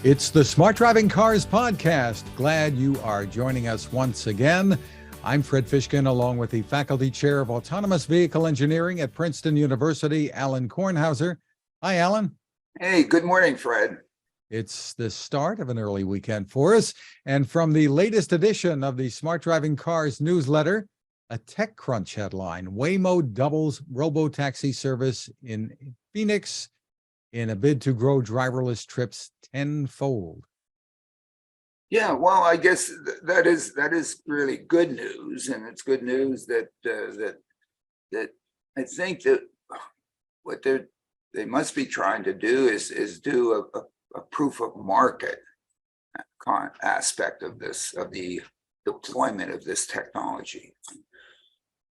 It's the Smart Driving Cars podcast. Glad you are joining us once again. I'm Fred Fishkin, along with the faculty chair of autonomous vehicle engineering at Princeton University, Alan Kornhauser. Hi, Alan. Hey, good morning, Fred. It's the start of an early weekend for us. And from the latest edition of the Smart Driving Cars newsletter, a TechCrunch headline: Waymo doubles robotaxi service in Phoenix in a bid to grow driverless trips tenfold. Yeah, well, I guess that is really good news, and it's good news that I think that what they must be trying to do is do a proof of market aspect of this, of the deployment of this technology.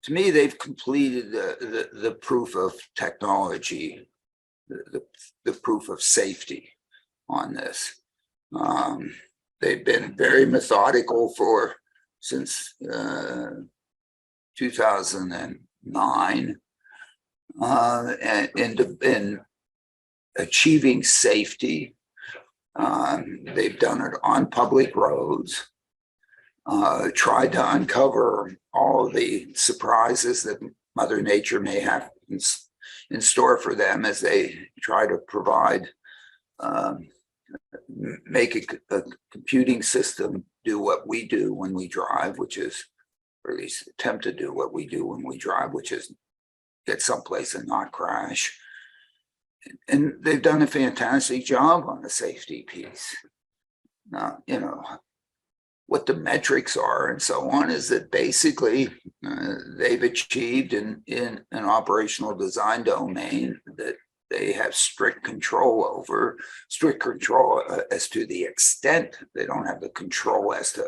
To me, they've completed the proof of technology, the proof of safety on this. They've been very methodical since 2009 in achieving safety. They've done it on public roads, tried to uncover all the surprises that Mother Nature may have in store for them as they try to provide, make a computing system do what we do when we drive, which is, or at least attempt to do what we do when we drive, which is get someplace and not crash. And they've done a fantastic job on the safety piece. Now, what the metrics are and so on is that basically they've achieved in an operational design domain that they have strict control as to the extent. They don't have the control as to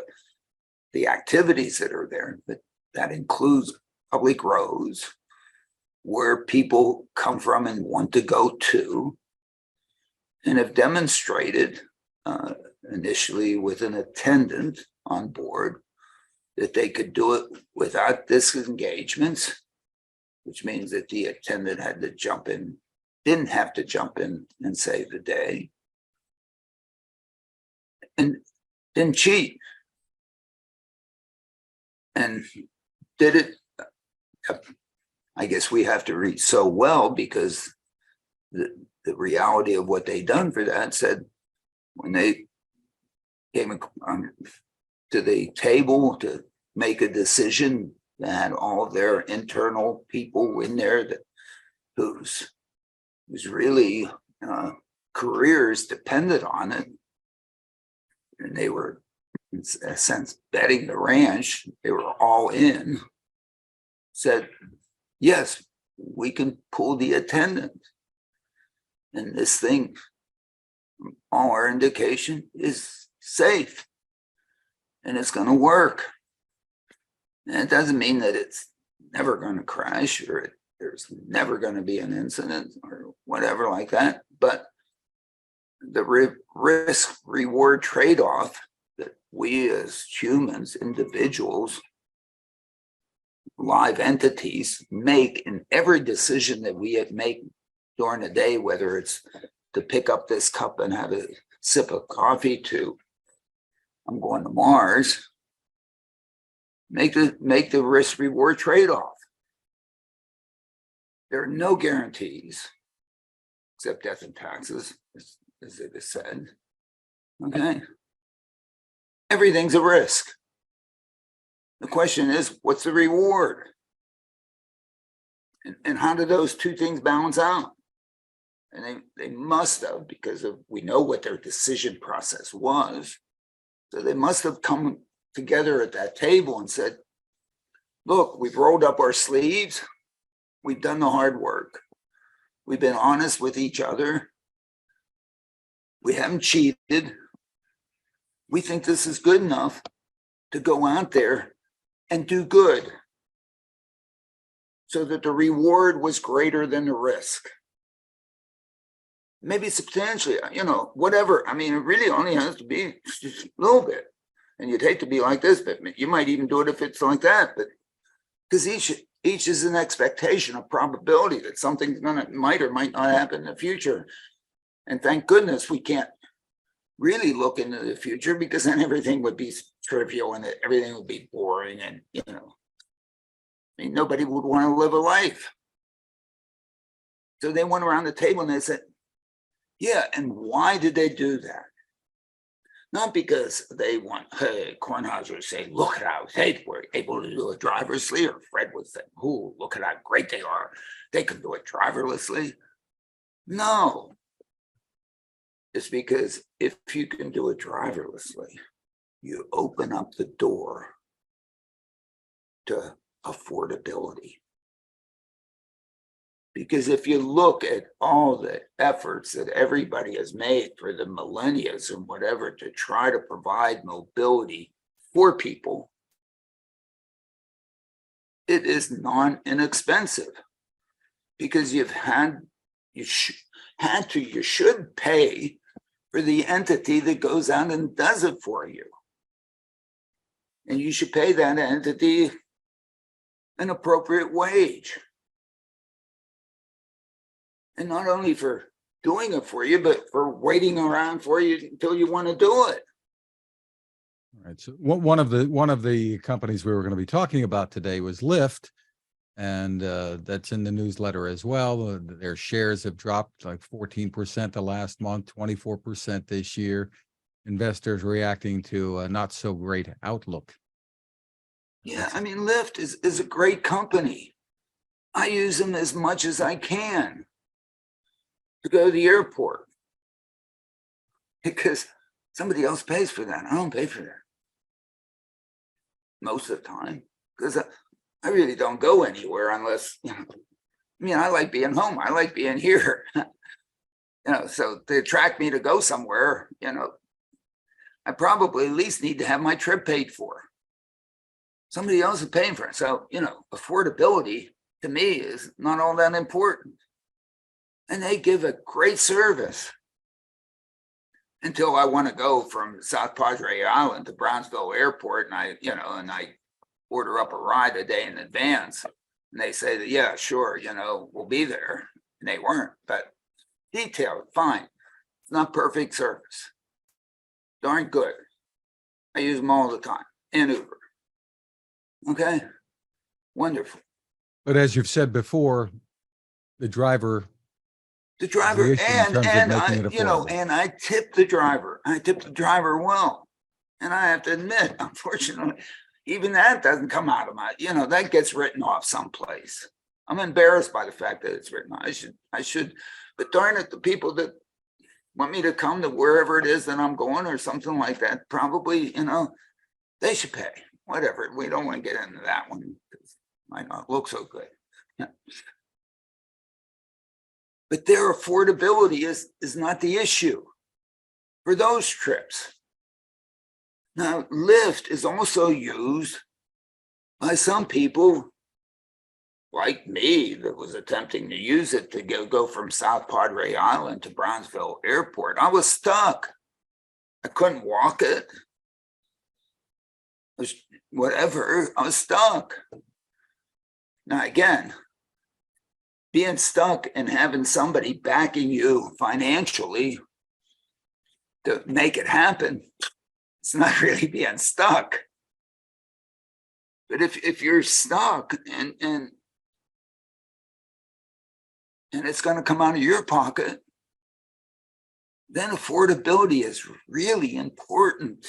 the activities that are there, but that includes public roads where people come from and want to go to, and have demonstrated initially with an attendant on board that they could do it without disengagements, which means that the attendant didn't have to jump in and save the day, and didn't cheat, and did it. I guess we have to read so well, because the reality of what they done for that said, when they came to the table to make a decision, they had all of their internal people in there whose really careers depended on it, and they were, in a sense, betting the ranch. They were all in. Said, yes, we can pull the attendant, and this thing, from all our indication, is safe, and it's going to work. And it doesn't mean that it's never going to crash, or there's never going to be an incident or whatever like that, but the risk-reward trade-off that we as humans, individuals, live entities make in every decision that we make during the day, whether it's to pick up this cup and have a sip of coffee to I'm going to Mars, make the risk-reward trade-off. There are no guarantees except death and taxes, as it is said. Okay. Everything's a risk. The question is, what's the reward? And how do those two things balance out? And they must have, because we know what their decision process was. So they must have come together at that table and said, look, we've rolled up our sleeves. We've done the hard work. We've been honest with each other. We haven't cheated. We think this is good enough to go out there and do good, so that the reward was greater than the risk. Maybe substantially, whatever. I mean, it really only has to be just a little bit. And you'd hate to be like this, but you might even do it if it's like that. But because each is an expectation, a probability that something's might or might not happen in the future. And thank goodness we can't really look into the future, because then everything would be trivial and everything would be boring, and I mean, nobody would want to live a life. So they went around the table and they said, yeah, and why did they do that? Not because they want, hey, Kornheiser would say, look at how they were able to do it driverlessly, or Fred would say, ooh, look at how great they are. They can do it driverlessly. No. It's because if you can do it driverlessly, you open up the door to affordability. Because if you look at all the efforts that everybody has made for the millennia and whatever to try to provide mobility for people, it is non-inexpensive, because you should pay for the entity that goes out and does it for you. And you should pay that entity an appropriate wage. And not only for doing it for you, but for waiting around for you until you want to do it. All right. So one of the companies we were going to be talking about today was Lyft, and that's in the newsletter as well. Their shares have dropped like 14% the last month, 24% this year. Investors reacting to a not so great outlook. Yeah, I mean, Lyft is a great company. I use them as much as I can to go to the airport, because somebody else pays for that. I don't pay for that most of the time, because I really don't go anywhere unless, I mean, I like being home. I like being here. So to attract me to go somewhere, I probably at least need to have my trip paid for. Somebody else is paying for it. So, affordability to me is not all that important. And they give a great service until I want to go from South Padre Island to Brownsville Airport, and I order up a ride a day in advance, and they say that, yeah, sure, we'll be there, and they weren't. But detailed, fine. It's not perfect service. Darn good. I use them all the time, and Uber. Okay, wonderful. But as you've said before, the driver and I tip the driver. I tip the driver well. And I have to admit, unfortunately, even that doesn't come out of my, that gets written off someplace. I'm embarrassed by the fact that it's written off. I should, but darn it, the people that want me to come to wherever it is that I'm going or something like that, probably, they should pay. Whatever. We don't want to get into that one, because it might not look so good. But their affordability is not the issue for those trips. Now, Lyft is also used by some people like me that was attempting to use it to go from South Padre Island to Brownsville Airport. I was stuck. I couldn't walk it. Whatever, I was stuck. Now, again, being stuck and having somebody backing you financially to make it happen, it's not really being stuck. But if you're stuck and it's going to come out of your pocket, then affordability is really important.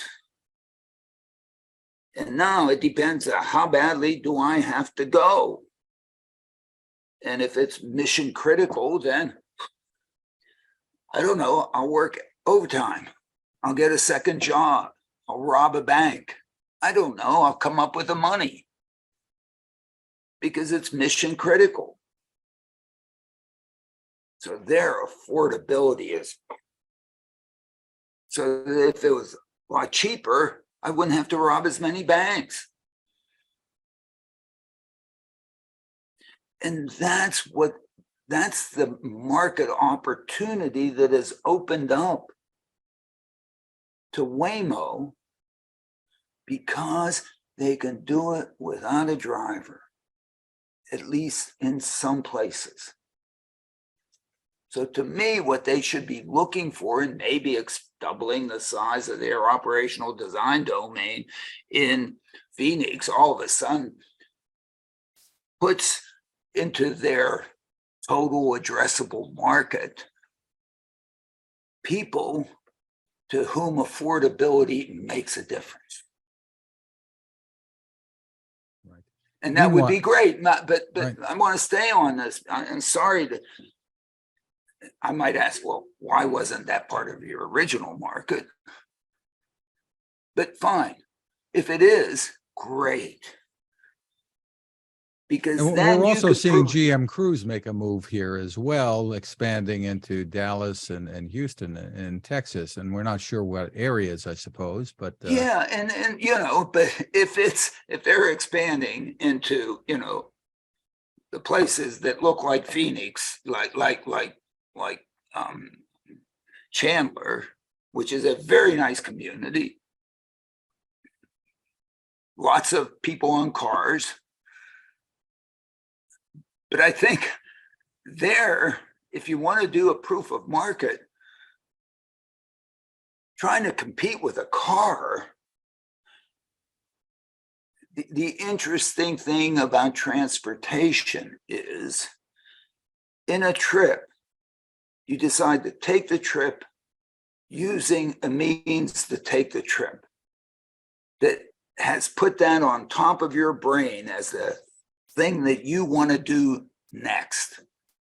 And now it depends on how badly do I have to go. And if it's mission critical, then I don't know, I'll work overtime. I'll get a second job. I'll rob a bank. I don't know, I'll come up with the money because it's mission critical. So their affordability is, so if it was a lot cheaper, I wouldn't have to rob as many banks. And that's the market opportunity that has opened up to Waymo, because they can do it without a driver, at least in some places. So to me, what they should be looking for, and maybe doubling the size of their operational design domain in Phoenix, all of a sudden puts into their total addressable market people to whom affordability makes a difference. Right. And that would be great. But Right. I want to stay on this. I'm sorry that I might ask, well, why wasn't that part of your original market? But fine. If it is, great. Because And then we're you also could seeing prove, GM Cruise make a move here as well, expanding into Dallas and Houston and Texas. And we're not sure what areas, I suppose, but yeah, and you know, but if they're expanding into, you know, the places that look like Phoenix, like Chandler, which is a very nice community, lots of people on cars. But I think there, if you want to do a proof of market, trying to compete with a car, the interesting thing about transportation is in a trip, you decide to take the trip using a means to take the trip that has put that on top of your brain as the thing that you want to do next.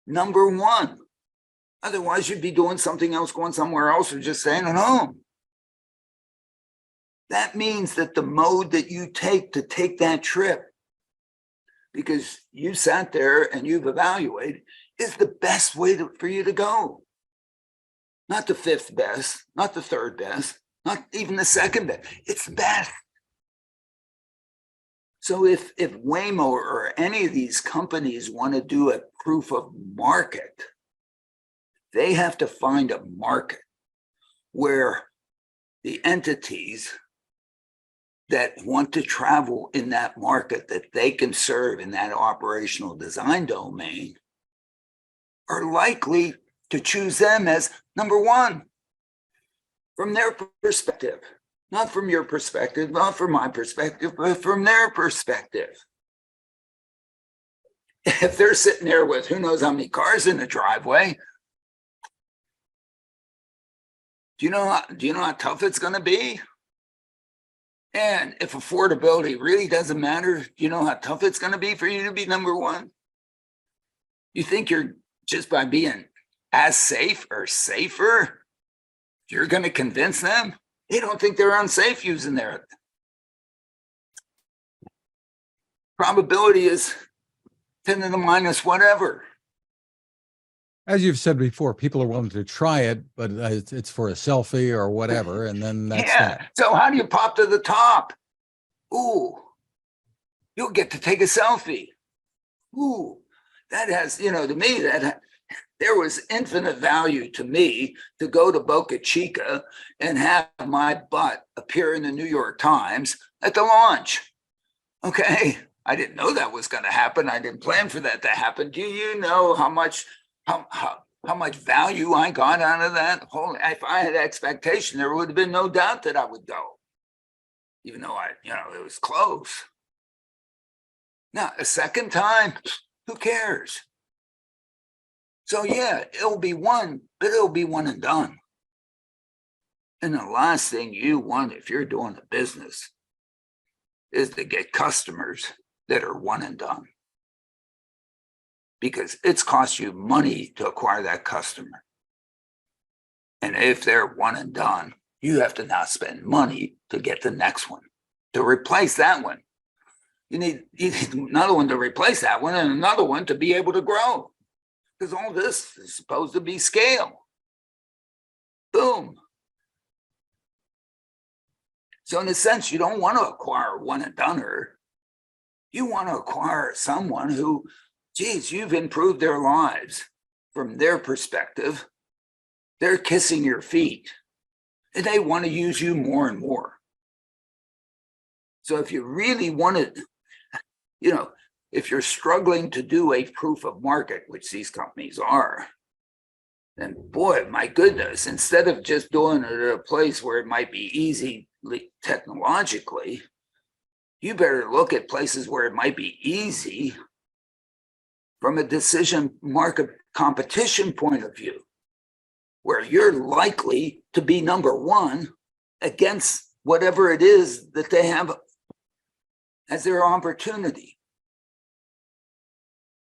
Number one. Otherwise, you'd be doing something else, going somewhere else, or just staying at home. That means that the mode that you take to take that trip, because you sat there and you've evaluated, is the best way for you to go. Not the fifth best, not the third best, not even the second best. It's best. So if Waymo or any of these companies want to do a proof of market, they have to find a market where the entities that want to travel in that market that they can serve in that operational design domain are likely to choose them as number one from their perspective. Not from your perspective, not from my perspective, but from their perspective. If they're sitting there with who knows how many cars in the driveway, do you know how tough it's going to be? And if affordability really doesn't matter, do you know how tough it's going to be for you to be number one? You think you're just by being as safe or safer, you're going to convince them? They don't think they're unsafe using their probability is 10 to the minus whatever. as you've said before, people are willing to try it, but it's for a selfie or whatever, and then that's that. So how do you pop to the top? Ooh, you'll get to take a selfie. Ooh, that has, you know, to me, that there was infinite value to me to go to Boca Chica and have my butt appear in the New York Times at the launch. Okay, I didn't know that was going to happen. I didn't plan for that to happen. Do you know how much value I got out of that? If I had expectation, there would have been no doubt that I would go, even though it was close. Now, a second time, who cares? So yeah, it'll be one, but it'll be one and done. And the last thing you want if you're doing a business is to get customers that are one and done. Because it's cost you money to acquire that customer. And if they're one and done, you have to now spend money to get the next one, to replace that one. You need another one to replace that one and another one to be able to grow. Because all this is supposed to be scale. Boom. So in a sense, you don't want to acquire one and doneer. You want to acquire someone who, geez, you've improved their lives from their perspective. They're kissing your feet and they want to use you more and more. So if you really want to, if you're struggling to do a proof of market, which these companies are, And boy, my goodness, instead of just doing it at a place where it might be easy technologically, you better look at places where it might be easy from a decision market competition point of view, where you're likely to be number one against whatever it is that they have as their opportunity.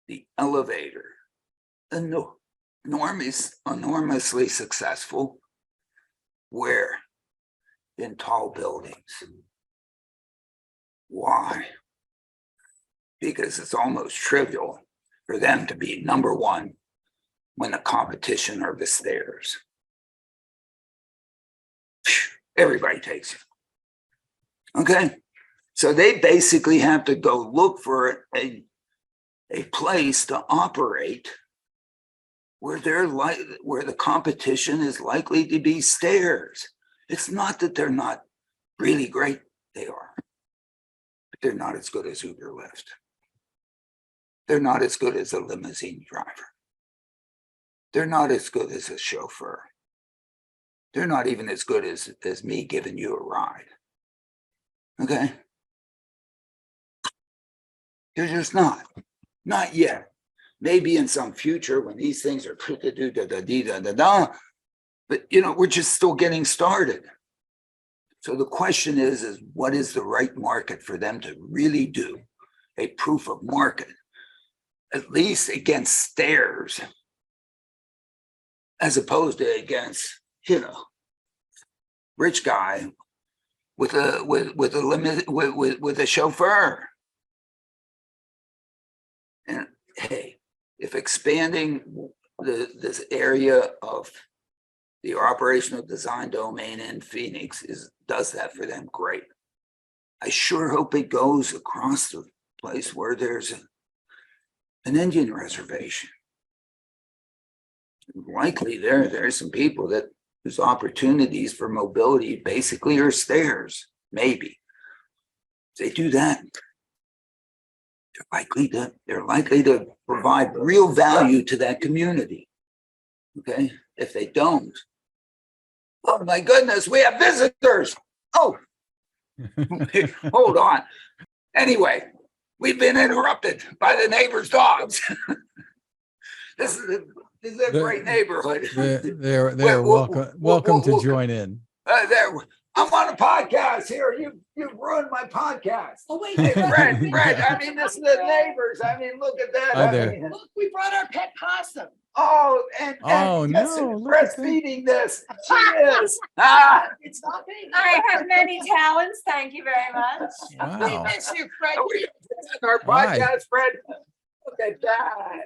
The elevator, enormously successful. Where? In tall buildings. Why? Because it's almost trivial for them to be number one when the competition are the stairs. Everybody takes it. Okay? So they basically have to go look for a place to operate where where the competition is likely to be stairs. It's not that they're not really great, they are. But they're not as good as Uber Lyft. They're not as good as a limousine driver. They're not as good as a chauffeur. They're not even as good as me giving you a ride. Okay? They're just not. Not yet. Maybe in some future when these things are but we're just still getting started. So the question is what is the right market for them to really do a proof of market, at least against stairs, as opposed to against, rich guy with a chauffeur. And hey, if expanding this area of the operational design domain in Phoenix does that for them, great. I sure hope it goes across the place where there's an Indian reservation. Likely there's some people that whose opportunities for mobility basically are stairs, maybe. If they do that, they're likely to provide real value to that community. Okay, if they don't, oh my goodness, we have visitors. Oh, hold on. Anyway, we've been interrupted by the neighbor's dogs. This is a great neighborhood. They're welcome to join in. I'm on a podcast here. You've ruined my podcast. Oh wait, hey, Fred. I mean, this is the neighbors. I mean, look at that. Hi there. Look, we brought our pet possum. Oh, and breastfeeding this. She is. It's not me. I have many talents. Thank you very much. Wow. We miss you, Fred. Our podcast, Fred. Look at that.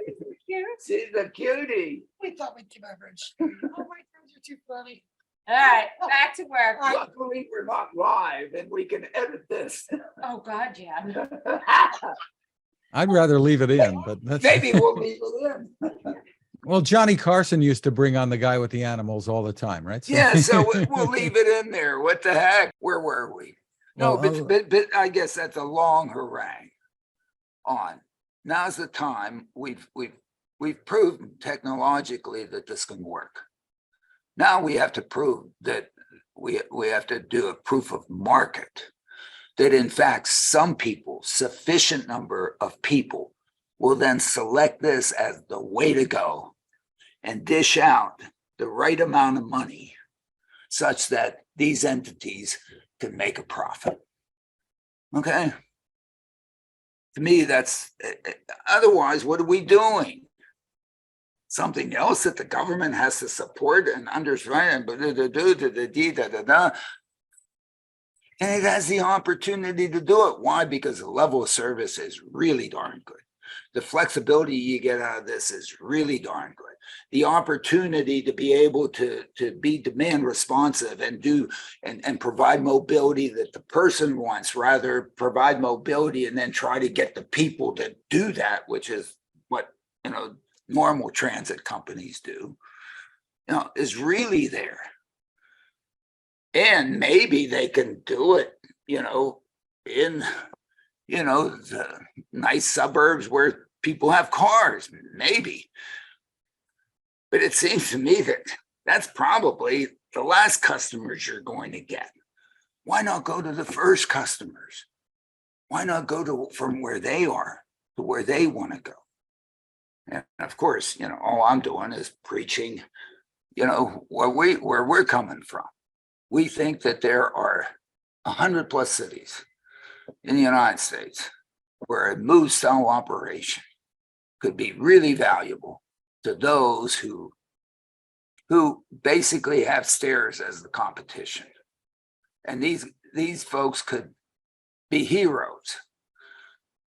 She's a cutie. We thought we'd give average. Oh my God, you're too funny. All right, back to work. Luckily, we're not live and we can edit this. Oh God, yeah. I'd rather leave it in, but that's Maybe we'll leave it in. Well, Johnny Carson used to bring on the guy with the animals all the time, right? Yeah, so we'll leave it in there. What the heck? Where were we? No, but I guess that's a long harangue on. Now's the time. We've proven technologically that this can work. Now we have to prove that we have to do a proof of market, that in fact some people, sufficient number of people, will then select this as the way to go and dish out the right amount of money such that these entities can make a profit. Okay? To me, that's otherwise, what are we doing? Something else that the government has to support and understand, and it has the opportunity to do it. Why? Because the level of service is really darn good. The flexibility you get out of this is really darn good. The opportunity to be able to be demand responsive and do and provide mobility that the person wants, rather provide mobility and then try to get the people to do that, which is what normal transit companies do, is really there. And maybe they can do it, in the nice suburbs where people have cars, maybe. But it seems to me that that's probably the last customers you're going to get. Why not go to the first customers? Why not go to from where they are to where they want to go? And of course, all I'm doing is preaching, where we're coming from. We think that there are 100+ cities in the United States where a move style operation could be really valuable to those who basically have stairs as the competition. And these folks could be heroes.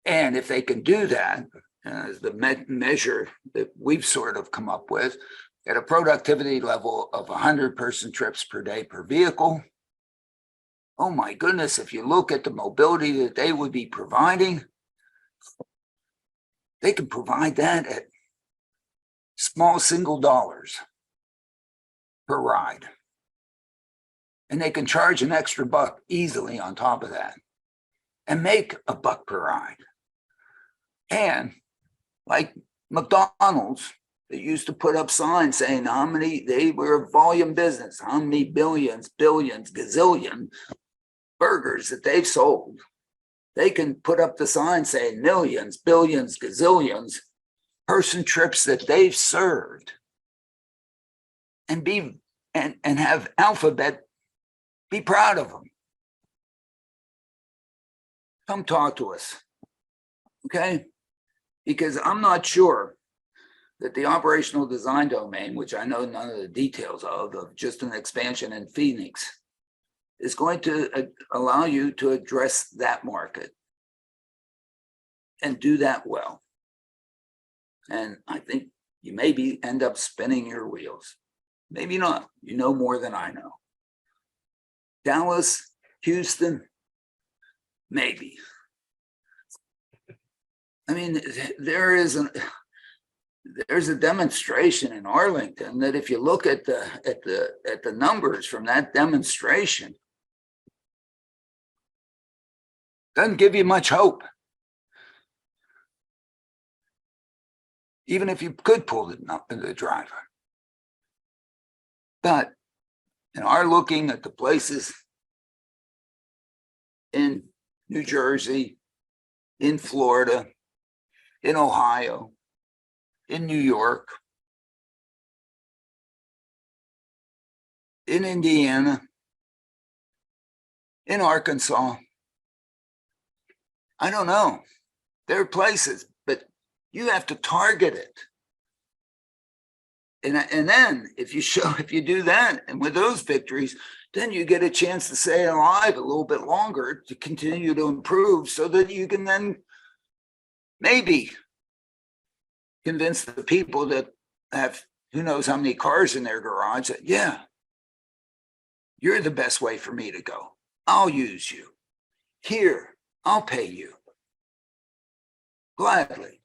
And if they can do that, as the measure that we've sort of come up with, at a productivity level of 100 person trips per day per vehicle, oh my goodness, if you look at the mobility that they would be providing, they can provide that at small single dollars per ride. And they can charge an extra buck easily on top of that and make a buck per ride. And like McDonald's, they used to put up signs saying how many, they were a volume business, how many billions, gazillion burgers that they've sold. They can put up the sign saying millions, billions, gazillions person trips that they've served and have Alphabet be proud of them. Come talk to us, okay? Because I'm not sure that the operational design domain, which I know none of the details of just an expansion in Phoenix, is going to allow you to address that market and do that well. And I think you maybe end up spinning your wheels. Maybe not. You know more than I know. Dallas, Houston, maybe. I mean, there's a demonstration in Arlington that if you look at the numbers from that demonstration, doesn't give you much hope. Even if you could pull the driver. But in our looking at the places in New Jersey, in Florida, in Ohio, in New York, in Indiana, in Arkansas, I don't know. There are places, but you have to target it. And then if you do that, and with those victories, then you get a chance to stay alive a little bit longer to continue to improve so that you can then maybe convince the people that have who knows how many cars in their garage that, yeah, you're the best way for me to go. I'll use you. Here, I'll pay you. Gladly.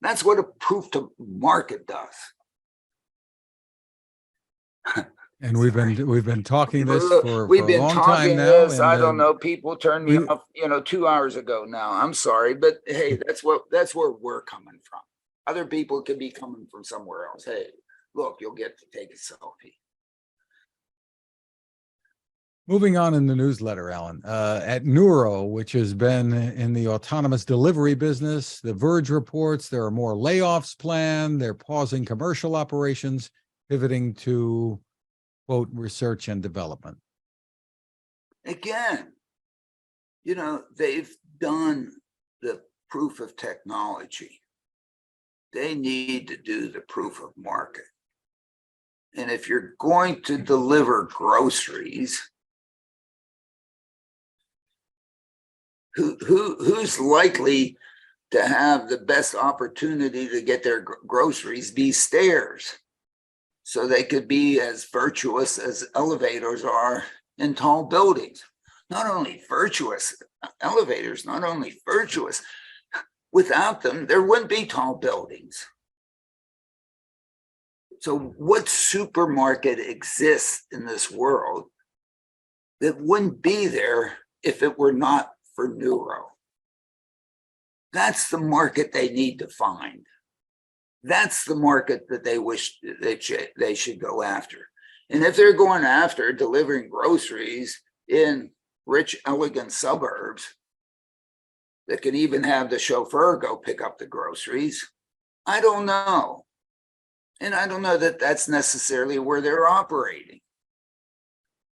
That's what a proof to market does. And we've been talking this for We've a been long talking time now. this. And I don't know. People turned me we- off, 2 hours ago now. I'm sorry, but hey, that's where we're coming from. Other people could be coming from somewhere else. Hey, look, you'll get to take a selfie. Moving on in the newsletter, Alan, at Nuro, which has been in the autonomous delivery business, The Verge reports there are more layoffs planned. They're pausing commercial operations, pivoting to, quote, research and development. Again, they've done the proof of technology. They need to do the proof of market. And if you're going to deliver groceries, who's likely to have the best opportunity to get their groceries be stairs, so they could be as virtuous as elevators are in tall buildings. Not only virtuous, elevators, not only virtuous, without them, there wouldn't be tall buildings. So what supermarket exists in this world that wouldn't be there if it were not for Nuro? That's the market they need to find. That's the market that they wish they should go after. And if they're going after delivering groceries in rich, elegant suburbs that can even have the chauffeur go pick up the groceries, I don't know. And I don't know that that's necessarily where they're operating.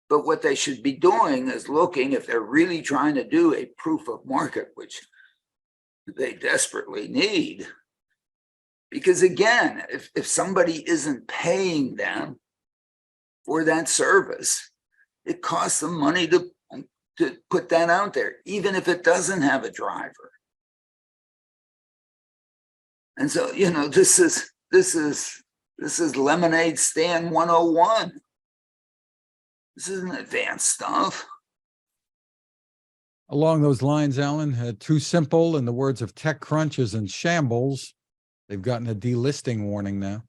But what they should be doing is looking, if they're really trying to do a proof of market, which they desperately need. Because again, if somebody isn't paying them for that service, it costs them money to put that out there, even if it doesn't have a driver. And so, you know, this is lemonade stand 101. This isn't advanced stuff. Along those lines, Alan, TuSimple, in the words of TechCrunch, is in shambles. They've gotten a delisting warning now.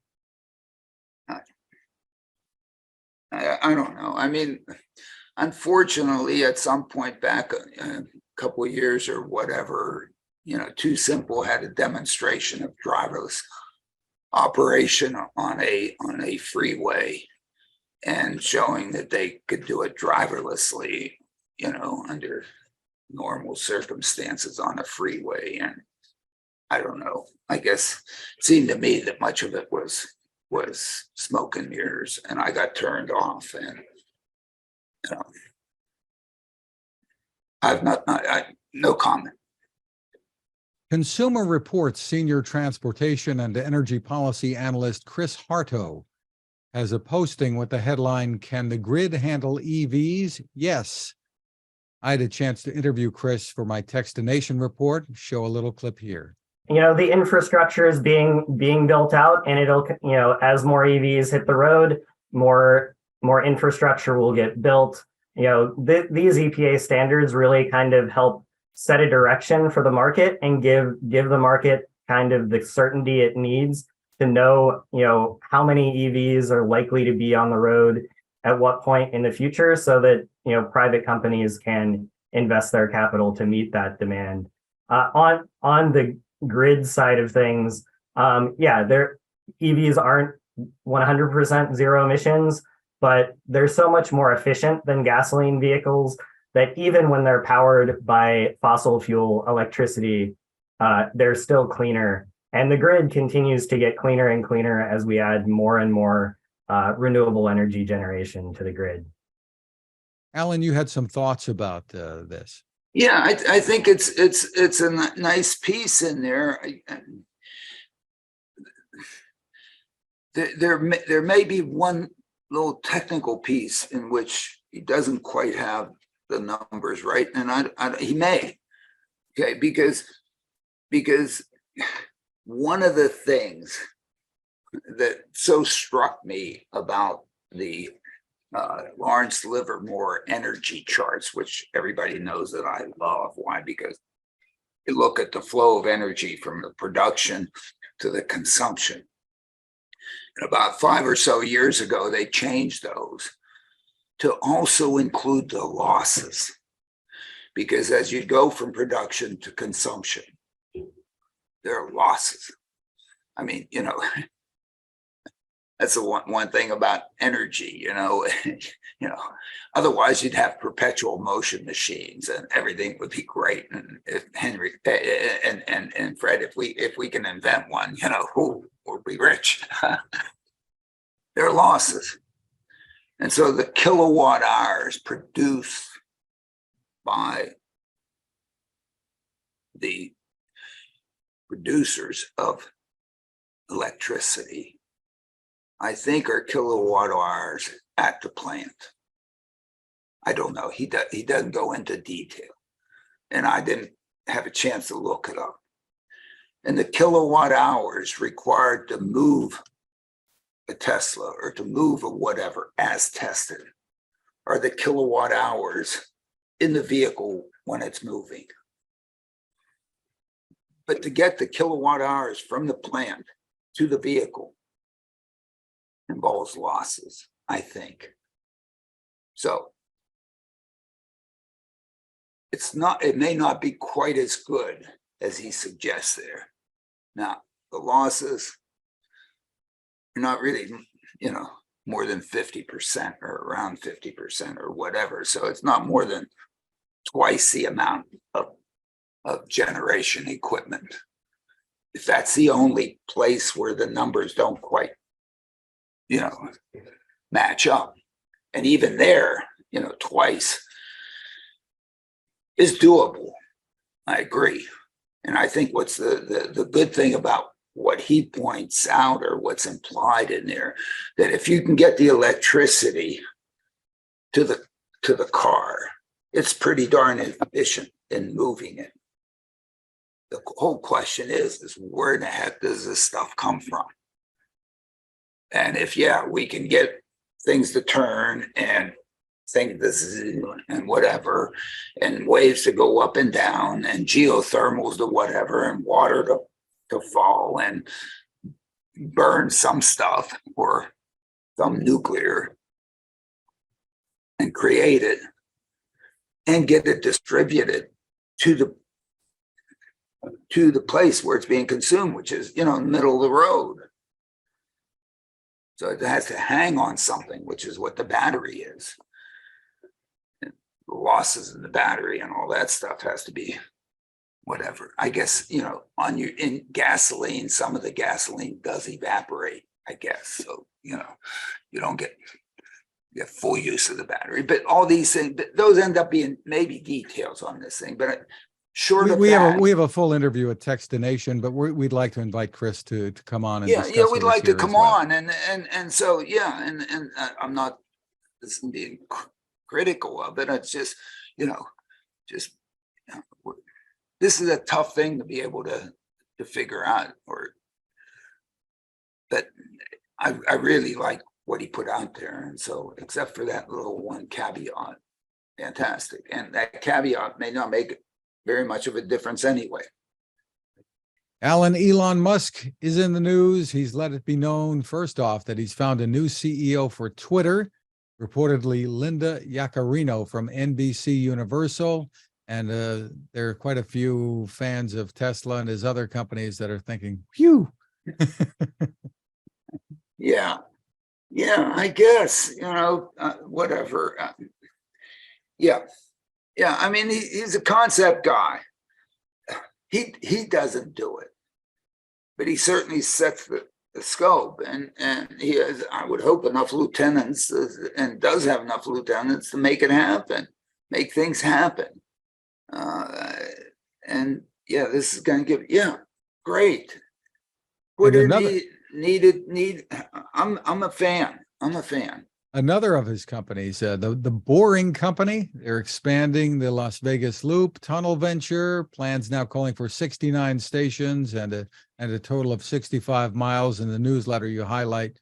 I don't know. I mean, unfortunately, at some point back a couple of years or whatever, you know, TuSimple had a demonstration of driverless operation on a freeway and showing that they could do it driverlessly, you know, under normal circumstances on a freeway. And I don't know, I guess it seemed to me that much of it was smoke and mirrors, and I got turned off. And you know, I no comment. Consumer Reports senior transportation and energy policy analyst Chris Harto has a posting with the headline, "Can the grid handle EVs? Yes." I had a chance to interview Chris for my Text to Nation report. Show a little clip here. You know, the infrastructure is being built out, and it'll, you know, as more EVs hit the road, more infrastructure will get built. You know, these EPA standards really kind of help set a direction for the market and give the market kind of the certainty it needs to know, you know, how many EVs are likely to be on the road at what point in the future, so that, you know, private companies can invest their capital to meet that demand. On the grid side of things, their EVs aren't 100% zero emissions, but they're so much more efficient than gasoline vehicles that even when they're powered by fossil fuel electricity, they're still cleaner. And the grid continues to get cleaner and cleaner as we add more and more renewable energy generation to the grid. Alan, you had some thoughts about this. Yeah, I think it's a nice piece in there. There may be one little technical piece in which he doesn't quite have the numbers right, and he may, okay, because one of the things that so struck me about the Lawrence Livermore energy charts, which everybody knows that I love. Why? Because you look at the flow of energy from the production to the consumption. And about 5 or so years ago, they changed those to also include the losses. Because as you go from production to consumption, there are losses. I mean, you know, that's the one thing about energy, you know, otherwise you'd have perpetual motion machines and everything would be great. And if Henry and Fred, if we can invent one, you know, we'll be rich. There are losses. And so the kilowatt hours produced by the producers of electricity, I think, are kilowatt hours at the plant. I don't know. He doesn't go into detail, and I didn't have a chance to look it up. And the kilowatt hours required to move a Tesla or to move a whatever as tested are the kilowatt hours in the vehicle when it's moving. But to get the kilowatt hours from the plant to the vehicle involves losses, I think. So it may not be quite as good as he suggests there. Now, the losses not really, more than 50% or around 50% or whatever. So it's not more than twice the amount of generation equipment. If that's the only place where the numbers don't quite, match up. And even there, twice is doable. I agree. And I think what's the good thing about what he points out, or what's implied in there, that if you can get the electricity to the car, it's pretty darn efficient in moving it. The whole question is where in the heck does this stuff come from? And if, we can get things to turn and things and whatever, and waves to go up and down, and geothermals to whatever, and water to fall and burn some stuff or some nuclear and create it and get it distributed to the place where it's being consumed, which is, in the middle of the road. So it has to hang on something, which is what the battery is. And the losses in the battery and all that stuff has to be whatever. I guess, in gasoline, some of the gasoline does evaporate, I guess. So, you don't get full use of the battery, but all these things, those end up being maybe details on this thing, but short of we that, have a full interview with Techstination, but we'd like to invite Chris to come on and discuss we'd with like us to here come as well. on and so and I'm not being critical of it. It's just this is a tough thing to be able to figure out, but I really like what he put out there, and so except for that little one caveat, fantastic, and that caveat may not make very much of a difference anyway. Elon Musk is in the news. He's let it be known, first off, that he's found a new CEO for Twitter, reportedly Linda Yaccarino from NBC Universal. And there are quite a few fans of Tesla and his other companies that are thinking, phew. Yeah, I guess, whatever. Yeah, I mean, he's a concept guy. He doesn't do it, but he certainly sets the scope, and he has, I would hope, enough lieutenants, and does have enough lieutenants to make it happen, make things happen. And this is going to give, great. Twitter need. I'm a fan. Another of his companies, the Boring Company, they're expanding the Las Vegas Loop tunnel venture. Plans now calling for 69 stations and a total of 65 miles. In the newsletter, you highlight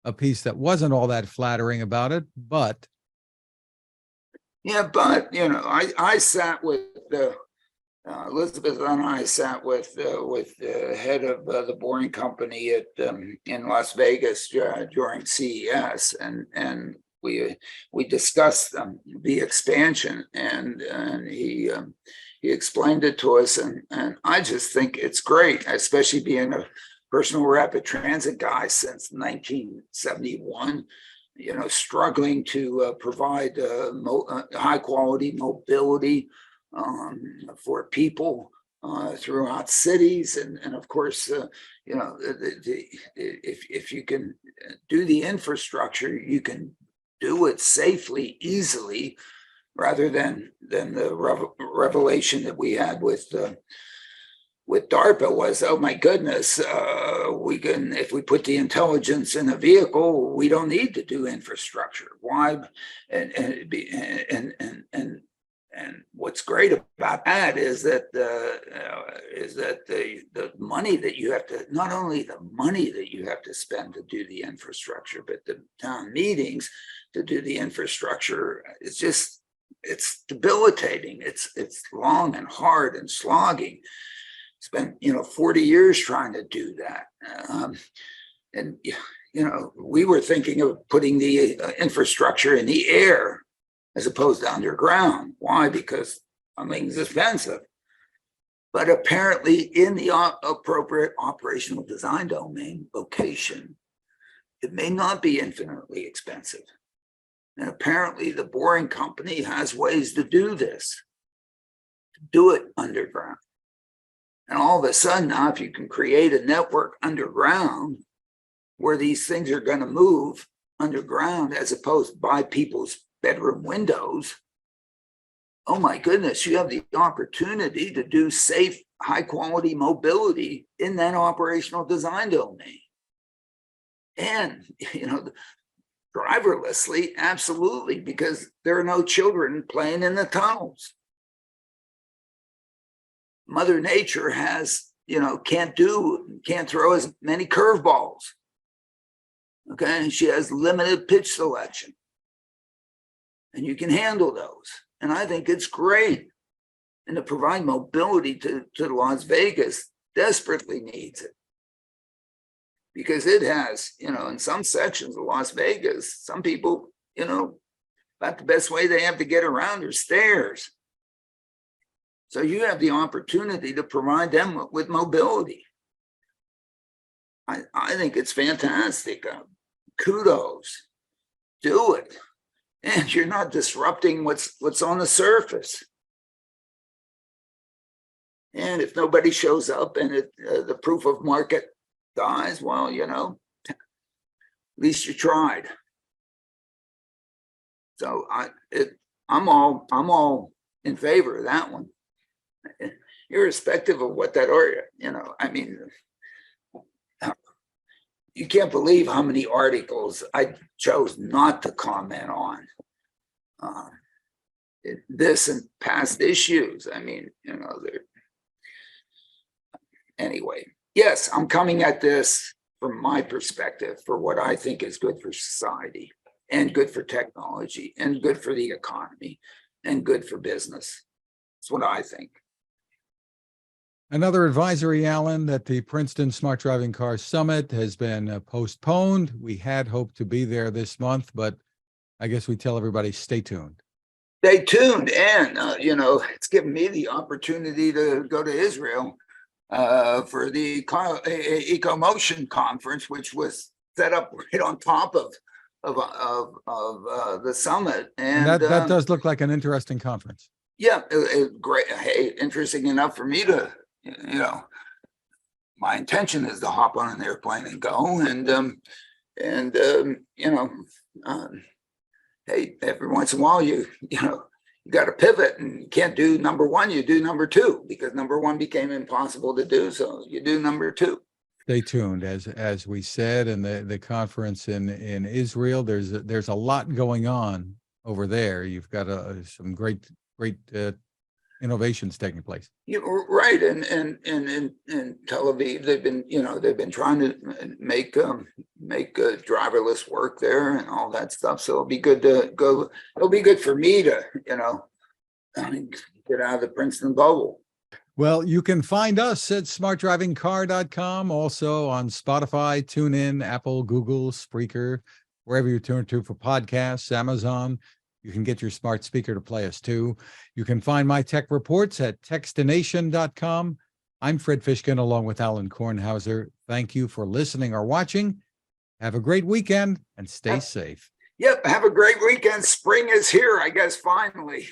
a piece that wasn't all that flattering about it, but. I sat with Elizabeth and I sat with the head of the Boring Company in Las Vegas during CES, and we discussed the expansion, and he explained it to us, and I just think it's great, especially being a personal rapid transit guy since 1971. Struggling to provide high quality mobility for people throughout cities, and of course, if you can do the infrastructure, you can do it safely, easily, rather than the revelation that we had with DARPA was, oh my goodness, we can, if we put the intelligence in a vehicle, we don't need to do infrastructure. Why? And what's great about that is that the money that you have to, not only the money that you have to spend to do the infrastructure, but the town meetings to do the infrastructure, it's debilitating. It's long and hard and slogging. Spent 40 years trying to do that, and we were thinking of putting the infrastructure in the air as opposed to underground. Why? Because it's expensive. But apparently, in the appropriate operational design domain location, it may not be infinitely expensive. And apparently the Boring Company has ways to do this, to do it underground. And all of a sudden now, if you can create a network underground where these things are going to move underground as opposed to by people's bedroom windows, oh my goodness, you have the opportunity to do safe, high quality mobility in that operational design domain. And, driverlessly, absolutely, because there are no children playing in the tunnels. Mother Nature has, can't throw as many curveballs. Okay, and she has limited pitch selection. And you can handle those. And I think it's great. And to provide mobility to Las Vegas desperately needs it. Because it has, in some sections of Las Vegas, some people, about the best way they have to get around are stairs. So you have the opportunity to provide them with mobility. I think it's fantastic. Kudos. Do it. And you're not disrupting what's on the surface. And if nobody shows up and the proof of market dies, well, at least you tried. So I'm all in favor of that one, irrespective of what that are. You can't believe how many articles I chose not to comment on this and past issues. Anyway. Yes, I'm coming at this from my perspective for what I think is good for society and good for technology and good for the economy and good for business. That's what I think. Another advisory, Alan, that the Princeton Smart Driving Car Summit has been postponed. We had hoped to be there this month, but I guess we tell everybody, stay tuned. Stay tuned. And, it's given me the opportunity to go to Israel for the EcoMotion conference, which was set up right on top of the summit. And that does look like an interesting conference. Yeah, great. Hey, interesting enough for me to, my intention is to hop on an airplane and go. Hey, every once in a while, you got to pivot, and you can't do number one, you do number two, because number one became impossible to do. So you do number two. Stay tuned, as we said, in the conference in Israel. There's a lot going on over there. You've got some great innovations taking place. Right, and in Tel Aviv, they've been trying to make driverless work there and all that stuff. So it'll be good to go. It'll be good for me to get out of the Princeton bubble. Well, you can find us at smartdrivingcar.com, also on Spotify, TuneIn, Apple, Google, Spreaker, wherever you turn to for podcasts, Amazon. You can get your smart speaker to play us too. You can find my tech reports at techstination.com. I'm Fred Fishkin along with Alan Kornhauser. Thank you for listening or watching. Have a great weekend and stay safe. Yep. Have a great weekend. Spring is here, I guess, finally.